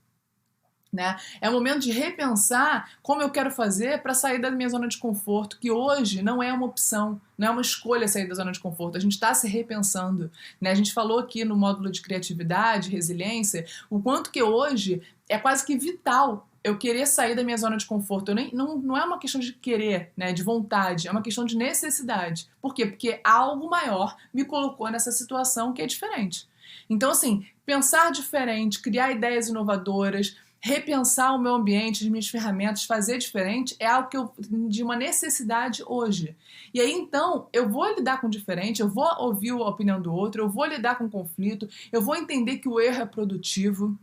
né? É o momento de repensar como eu quero fazer para sair da minha zona de conforto, que hoje não é uma opção, não é uma escolha sair da zona de conforto. A gente está se repensando, né? A gente falou aqui no módulo de criatividade, resiliência, o quanto que hoje é quase que vital eu querer sair da minha zona de conforto. Não é uma questão de querer, né, de vontade, é uma questão de necessidade. Por quê? Porque algo maior me colocou nessa situação que é diferente. Então, assim, pensar diferente, criar ideias inovadoras, repensar o meu ambiente, as minhas ferramentas, fazer diferente é algo que eu de uma necessidade hoje. E aí então eu vou lidar com o diferente, eu vou ouvir a opinião do outro, eu vou lidar com o conflito, eu vou entender que o erro é produtivo,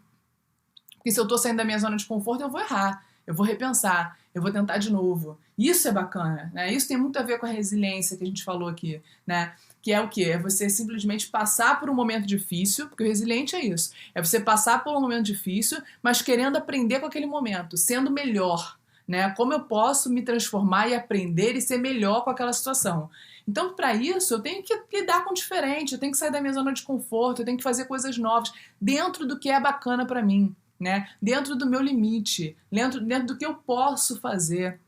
porque se eu tô saindo da minha zona de conforto eu vou errar, eu vou repensar, eu vou tentar de novo. Isso é bacana, né? Isso tem muito a ver com a resiliência que a gente falou aqui, né? Que é o quê? É você simplesmente passar por um momento difícil, porque o resiliente é isso. É você passar por um momento difícil, mas querendo aprender com aquele momento, sendo melhor, né? Como eu posso me transformar e aprender e ser melhor com aquela situação. Então, para isso, eu tenho que lidar com o diferente, eu tenho que sair da minha zona de conforto, eu tenho que fazer coisas novas dentro do que é bacana para mim, né? Dentro do meu limite, dentro do que eu posso fazer.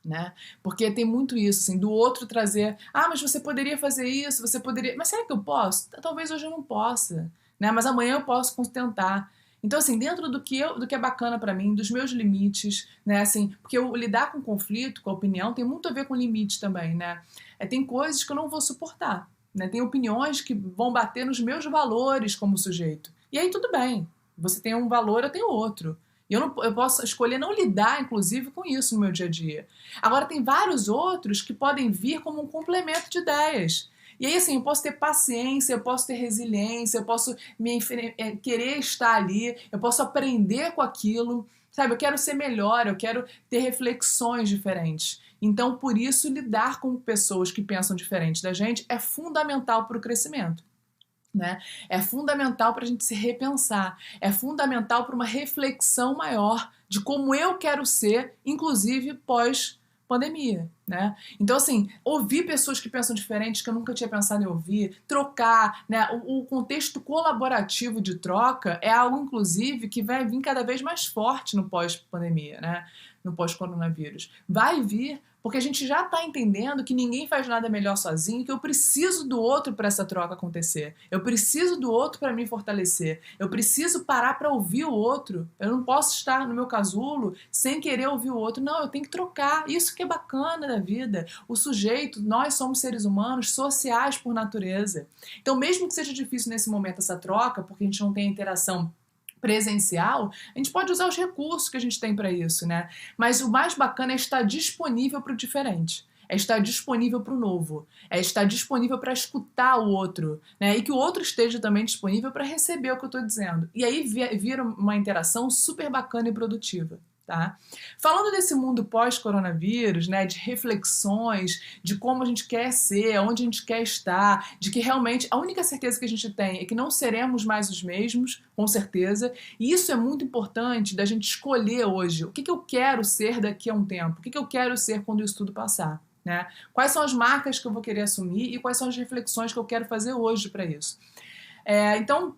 Né? Porque tem muito isso, assim, do outro trazer, mas você poderia fazer isso, você poderia, mas será que eu posso? Talvez hoje eu não possa, né? Mas amanhã eu posso tentar. Então, assim, dentro do que é bacana pra mim, dos meus limites, né? Assim, porque eu lidar com conflito, com a opinião, tem muito a ver com limite também, né? Tem coisas que eu não vou suportar, né? Tem opiniões que vão bater nos meus valores como sujeito. E aí tudo bem. Você tem um valor, eu tenho outro. E eu posso escolher não lidar, inclusive, com isso no meu dia a dia. Agora, tem vários outros que podem vir como um complemento de ideias. E aí, assim, eu posso ter paciência, eu posso ter resiliência, eu posso querer estar ali, eu posso aprender com aquilo, sabe? Eu quero ser melhor, eu quero ter reflexões diferentes. Então, por isso, lidar com pessoas que pensam diferente da gente é fundamental para o crescimento. Né? É fundamental para a gente se repensar, é fundamental para uma reflexão maior de como eu quero ser, inclusive pós-pandemia. Né? Então, assim, ouvir pessoas que pensam diferente, que eu nunca tinha pensado em ouvir, trocar, né? O contexto colaborativo de troca é algo, inclusive, que vai vir cada vez mais forte no pós-pandemia, né? No pós-coronavírus. Vai vir, porque a gente já está entendendo que ninguém faz nada melhor sozinho, que eu preciso do outro para essa troca acontecer. Eu preciso do outro para me fortalecer. Eu preciso parar para ouvir o outro. Eu não posso estar no meu casulo sem querer ouvir o outro. Não, eu tenho que trocar. Isso que é bacana da vida. O sujeito, nós somos seres humanos sociais por natureza. Então, mesmo que seja difícil nesse momento essa troca, porque a gente não tem a interação presencial, a gente pode usar os recursos que a gente tem para isso, né? Mas o mais bacana é estar disponível para o diferente, é estar disponível para o novo, é estar disponível para escutar o outro, né? E que o outro esteja também disponível para receber o que eu estou dizendo. E aí vira uma interação super bacana e produtiva. Tá? Falando desse mundo pós-coronavírus, né, de reflexões, de como a gente quer ser, onde a gente quer estar, de que realmente a única certeza que a gente tem é que não seremos mais os mesmos, com certeza, e isso é muito importante da gente escolher hoje o que eu quero ser daqui a um tempo, o que eu quero ser quando isso tudo passar. Né? Quais são as marcas que eu vou querer assumir e quais são as reflexões que eu quero fazer hoje para isso. Então,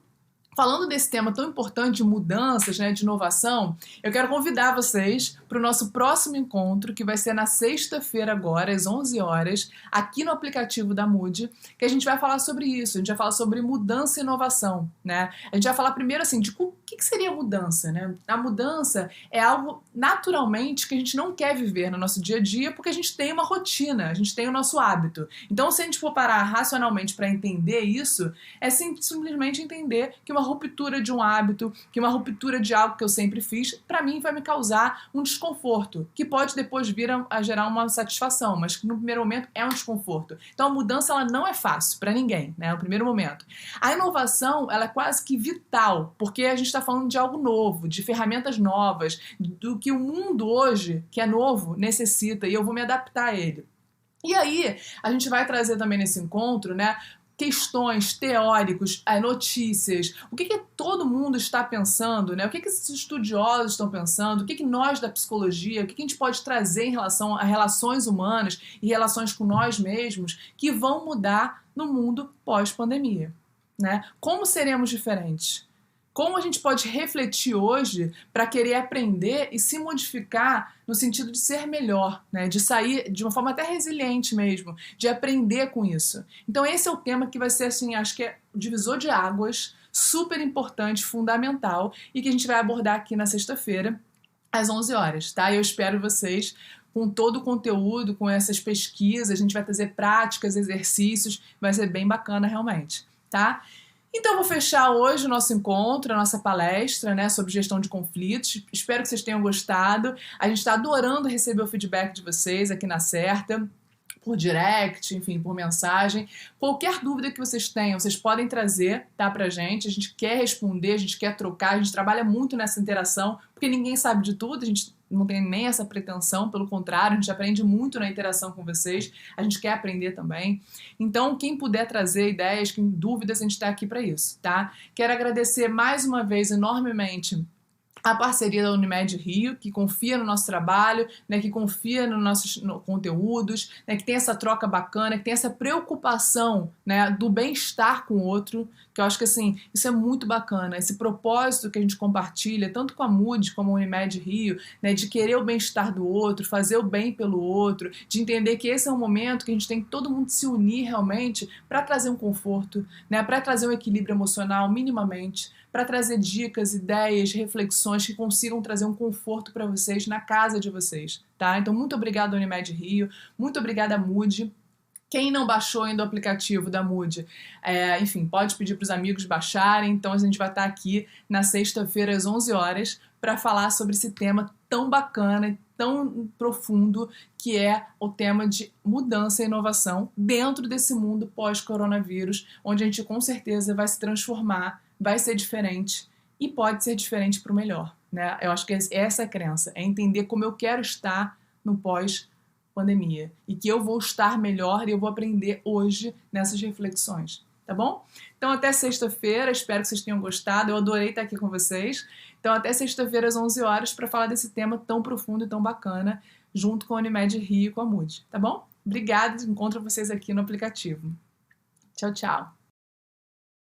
falando desse tema tão importante de mudanças, né, de inovação, eu quero convidar vocês para o nosso próximo encontro, que vai ser na sexta-feira agora, às 11 horas, aqui no aplicativo da Mood, que a gente vai falar sobre isso, a gente vai falar sobre mudança e inovação, né? A gente vai falar primeiro, assim, de o que seria mudança, né? A mudança é algo, naturalmente, que a gente não quer viver no nosso dia a dia, porque a gente tem uma rotina, a gente tem o nosso hábito. Então, se a gente for parar racionalmente para entender isso, é simplesmente entender que uma ruptura de um hábito, que uma ruptura de algo que eu sempre fiz, para mim vai me causar um desconforto, que pode depois vir a gerar uma satisfação, mas que no primeiro momento é um desconforto. Então a mudança ela não é fácil para ninguém, né, no primeiro momento. A inovação ela é quase que vital, porque a gente está falando de algo novo, de ferramentas novas, do que o mundo hoje, que é novo, necessita, e eu vou me adaptar a ele. E aí, a gente vai trazer também nesse encontro, né, questões, teóricos, notícias, o que todo mundo está pensando, né? O que esses estudiosos estão pensando, o que nós da psicologia, o que a gente pode trazer em relação a relações humanas e relações com nós mesmos que vão mudar no mundo pós-pandemia, né? Como seremos diferentes? como a gente pode refletir hoje para querer aprender e se modificar no sentido de ser melhor, né? De sair de uma forma até resiliente mesmo, de aprender com isso. Então esse é o tema que vai ser, assim, acho que é o divisor de águas, super importante, fundamental, e que a gente vai abordar aqui na sexta-feira, às 11 horas, tá? Eu espero vocês com todo o conteúdo, com essas pesquisas, a gente vai trazer práticas, exercícios, vai ser bem bacana realmente, tá? Então, vou fechar hoje o nosso encontro, a nossa palestra, né, sobre gestão de conflitos. Espero que vocês tenham gostado. A gente está adorando receber o feedback de vocês aqui na Certa, por direct, enfim, por mensagem. Qualquer dúvida que vocês tenham, vocês podem trazer, tá, pra gente. A gente quer responder, a gente quer trocar, a gente trabalha muito nessa interação, porque ninguém sabe de tudo, a gente não tem nem essa pretensão, pelo contrário, a gente aprende muito na interação com vocês, a gente quer aprender também. Então, quem puder trazer ideias, quem dúvidas, a gente está aqui para isso, tá? Quero agradecer mais uma vez enormemente a parceria da Unimed Rio, que confia no nosso trabalho, né, que confia nos nossos conteúdos, né, que tem essa troca bacana, que tem essa preocupação, né, do bem-estar com o outro, que eu acho que assim, isso é muito bacana, esse propósito que a gente compartilha, tanto com a Mood como a Unimed Rio, né, de querer o bem-estar do outro, fazer o bem pelo outro, de entender que esse é um momento que a gente tem que todo mundo se unir realmente para trazer um conforto, né, para trazer um equilíbrio emocional minimamente, para trazer dicas, ideias, reflexões que consigam trazer um conforto para vocês na casa de vocês, tá? Então, muito obrigada, Unimed Rio, muito obrigada, Mood. Quem não baixou ainda o aplicativo da Mood, enfim, pode pedir para os amigos baixarem. Então, a gente vai estar aqui na sexta-feira, às 11 horas, para falar sobre esse tema tão bacana e tão profundo, que é o tema de mudança e inovação dentro desse mundo pós-coronavírus, onde a gente com certeza vai se transformar, vai ser diferente e pode ser diferente para o melhor, né? Eu acho que essa é a crença, é entender como eu quero estar no pós-pandemia e que eu vou estar melhor e eu vou aprender hoje nessas reflexões, tá bom? Então até sexta-feira, espero que vocês tenham gostado, eu adorei estar aqui com vocês. Então até sexta-feira às 11 horas para falar desse tema tão profundo e tão bacana, junto com a Unimed Rio e com a Mood, tá bom? Obrigada, encontro vocês aqui no aplicativo. Tchau, tchau!